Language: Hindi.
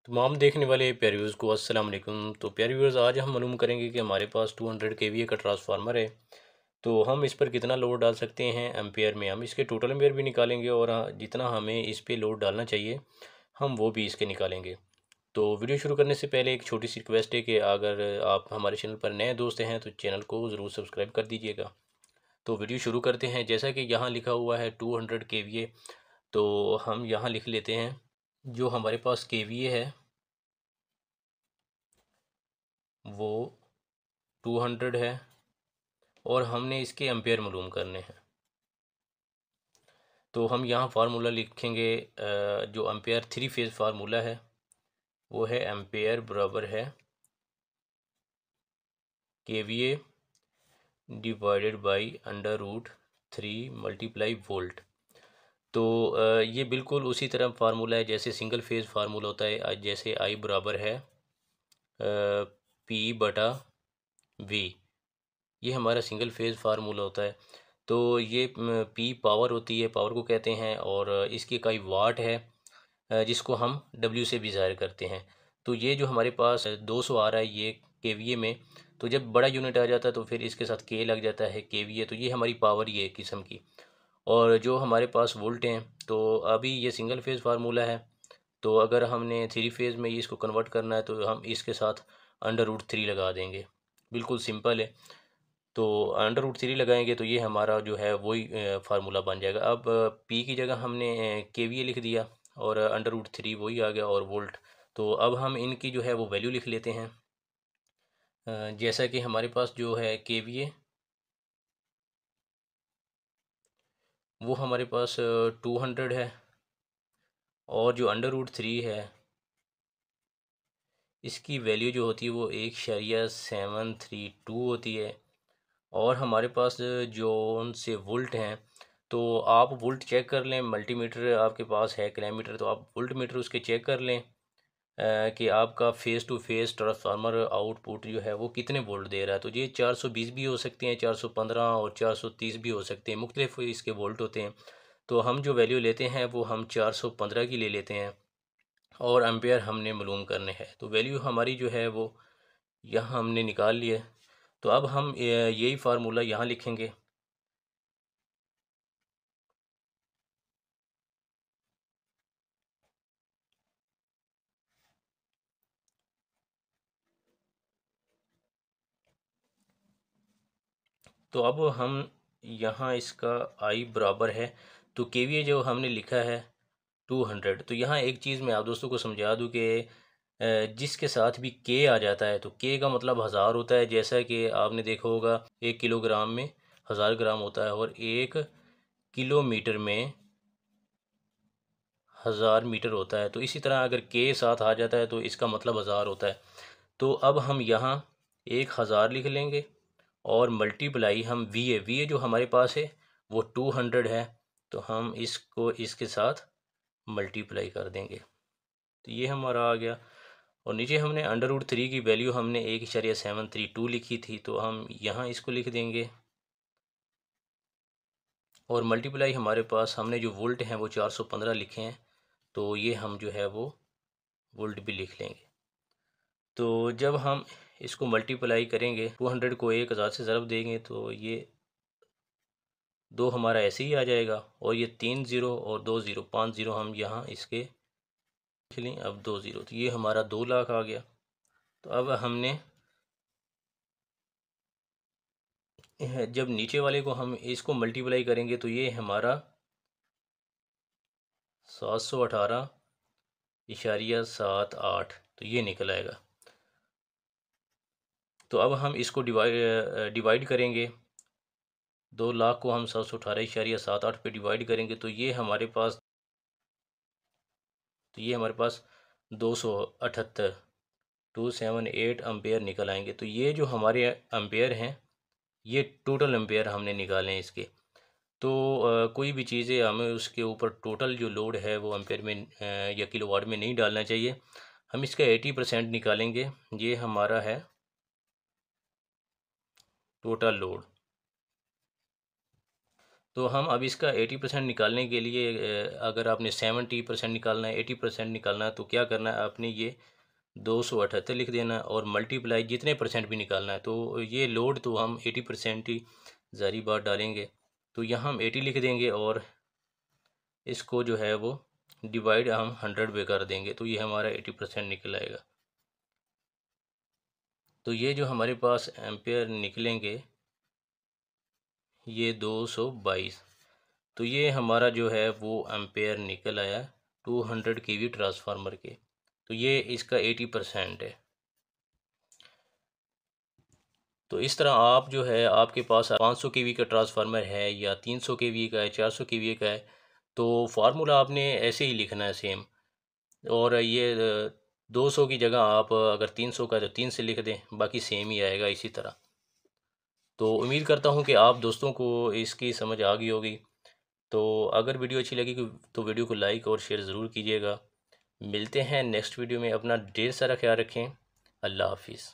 तमाम देखने वाले प्यारे व्यूअर्स को अस्सलाम वालेकुम। तो प्यारे व्यूअर्स, आज हम मालूम करेंगे कि हमारे पास 200 केवीए का ट्रांसफार्मर है। तो हम इस पर कितना लोड डाल सकते हैं एम्पेयर में। हम इसके टोटल एम्पेयर भी निकालेंगे और जितना हमें इस पे लोड डालना चाहिए हम वो भी इसके निकालेंगे। तो वीडियो शुरू करने से पहले एक छोटी सी रिक्वेस्ट है कि अगर आप हमारे चैनल पर नए दोस्त हैं तो चैनल को ज़रूर सब्सक्राइब कर दीजिएगा। तो वीडियो शुरू करते हैं। जैसा कि यहाँ लिखा हुआ है 200 केवीए, तो हम यहाँ लिख लेते हैं जो हमारे पास केवीए है वो 200 है और हमने इसके एम्पेयर मालूम करने हैं। तो हम यहाँ फार्मूला लिखेंगे। जो एम्पेयर थ्री फेज़ फार्मूला है वो है एम्पेयर बराबर है KVA divided by under root 3 multiply volt. तो ये बिल्कुल उसी तरह फार्मूला है जैसे सिंगल फेज़ फार्मूला होता है। जैसे आई बराबर है पी बटा वी, ये हमारा सिंगल फेज़ फार्मूला होता है। तो ये पी पावर होती है, पावर को कहते हैं, और इसकी इकाई वाट है जिसको हम डब्ल्यू से भी ज़ाहिर करते हैं। तो ये जो हमारे पास 200 आ रहा है ये केवीए में, तो जब बड़ा यूनिट आ जाता है तो फिर इसके साथ के लग जाता है केवीए। तो ये हमारी पावर ही है एक किस्म की। और जो हमारे पास वोल्ट हैं, तो अभी ये सिंगल फेज़ फार्मूला है। तो अगर हमने थ्री फेज़ में ये इसको कन्वर्ट करना है तो हम इसके साथ अंडर रूट 3 लगा देंगे। बिल्कुल सिंपल है। तो अंडर रूट 3 लगाएंगे तो ये हमारा जो है वही फार्मूला बन जाएगा। अब पी की जगह हमने केवीए लिख दिया और अंडर रूट 3 वही आ गया और वोल्ट। तो अब हम इनकी जो है वो वैल्यू लिख लेते हैं। जैसा कि हमारे पास जो है केवीए वो हमारे पास 200 है और जो अंडर रूट 3 है इसकी वैल्यू जो होती है वो 1.732 होती है। और हमारे पास जो उनसे वोल्ट हैं, तो आप वोल्ट चेक कर लें। मल्टीमीटर आपके पास है, किलोमीटर, तो आप वोल्ट मीटर उसके चेक कर लें कि आपका face to face transformer output जो है वो कितने वोल्ट दे रहा है। तो ये 420 भी हो सकते हैं, 415 और 430 भी हो सकते हैं, मुख्तलिफ इसके वोल्ट होते हैं। तो हम जो वैल्यू लेते हैं वो हम 415 की ले लेते हैं और एम्पेयर हमने मालूम करने हैं। तो वैल्यू हमारी जो है वो यहाँ हमने निकाल लिया। तो अब हम यही फार्मूला यहाँ लिखेंगे। तो अब हम यहाँ इसका आई बराबर है, तो केवीए जो हमने लिखा है 200। तो यहाँ एक चीज़ मैं आप दोस्तों को समझा दूँ कि जिसके साथ भी के आ जाता है तो के का मतलब हज़ार होता है। जैसा कि आपने देखा होगा 1 किलोग्राम में 1000 ग्राम होता है और 1 किलोमीटर में 1000 मीटर होता है। तो इसी तरह अगर के साथ आ जाता है तो इसका मतलब हज़ार होता है। तो अब हम यहाँ 1000 लिख लेंगे और मल्टीप्लाई हम वी ए जो हमारे पास है वो 200 है, तो हम इसको इसके साथ मल्टीप्लाई कर देंगे। तो ये हमारा आ गया। और नीचे हमने अंडर रूट 3 की वैल्यू हमने 1.732 लिखी थी, तो हम यहाँ इसको लिख देंगे और मल्टीप्लाई हमारे पास हमने जो वोल्ट हैं वो 415 लिखे हैं, तो ये हम जो है वो वोल्ट भी लिख लेंगे। तो जब हम इसको मल्टीप्लाई करेंगे 200 को 1000 से ज़रब देंगे तो ये दो हमारा ऐसे ही आ जाएगा और ये 3 ज़ीरो और 2 ज़ीरो 5 ज़ीरो हम यहाँ इसके लिख लें। अब 2 ज़ीरो, तो ये हमारा 2 लाख आ गया। तो अब हमने जब नीचे वाले को हम इसको मल्टीप्लाई करेंगे तो ये हमारा 718.78 तो ये निकल आएगा। तो अब हम इसको डिवाइड करेंगे। 2 लाख को हम 718.78 पे डिवाइड करेंगे तो ये हमारे पास 278 278 एम्पेयर निकल आएंगे। तो ये जो हमारे एम्पेयर हैं ये टोटल एम्पेयर हमने निकाले हैं इसके। तो कोई भी चीज़ें हमें उसके ऊपर टोटल जो लोड है वो एम्पेयर में या किलोवाट में नहीं डालना चाहिए। हम इसका 80% निकालेंगे। ये हमारा है टोटल लोड। तो हम अब इसका 80% निकालने के लिए अगर आपने 70% निकालना है, 80% निकालना है, तो क्या करना है, आपने ये 278 लिख देना है और मल्टीप्लाई जितने परसेंट भी निकालना है। तो ये लोड तो हम 80% ही ज़ाहिर बात डालेंगे, तो यहाँ हम 80 लिख देंगे और इसको जो है वो डिवाइड हम 100 पे कर देंगे, तो ये हमारा 80% निकल आएगा। तो ये जो हमारे पास एम्पेयर निकलेंगे ये 222, तो ये हमारा जो है वो एम्पेयर निकल आया 200 केवी ट्रांसफार्मर के। तो ये इसका 80% है। तो इस तरह आप जो है आपके पास 500 केवी का ट्रांसफार्मर है या 300 केवी का है, 400 केवी का है, तो फार्मूला आपने ऐसे ही लिखना है सेम। और ये 200 की जगह आप अगर 300 का है तो 3 से लिख दें, बाकी सेम ही आएगा इसी तरह। तो उम्मीद करता हूँ कि आप दोस्तों को इसकी समझ आ गई होगी। तो अगर वीडियो अच्छी लगी तो वीडियो को लाइक और शेयर ज़रूर कीजिएगा। मिलते हैं नेक्स्ट वीडियो में। अपना ढेर सारा ख्याल रखें। अल्लाह हाफिज़।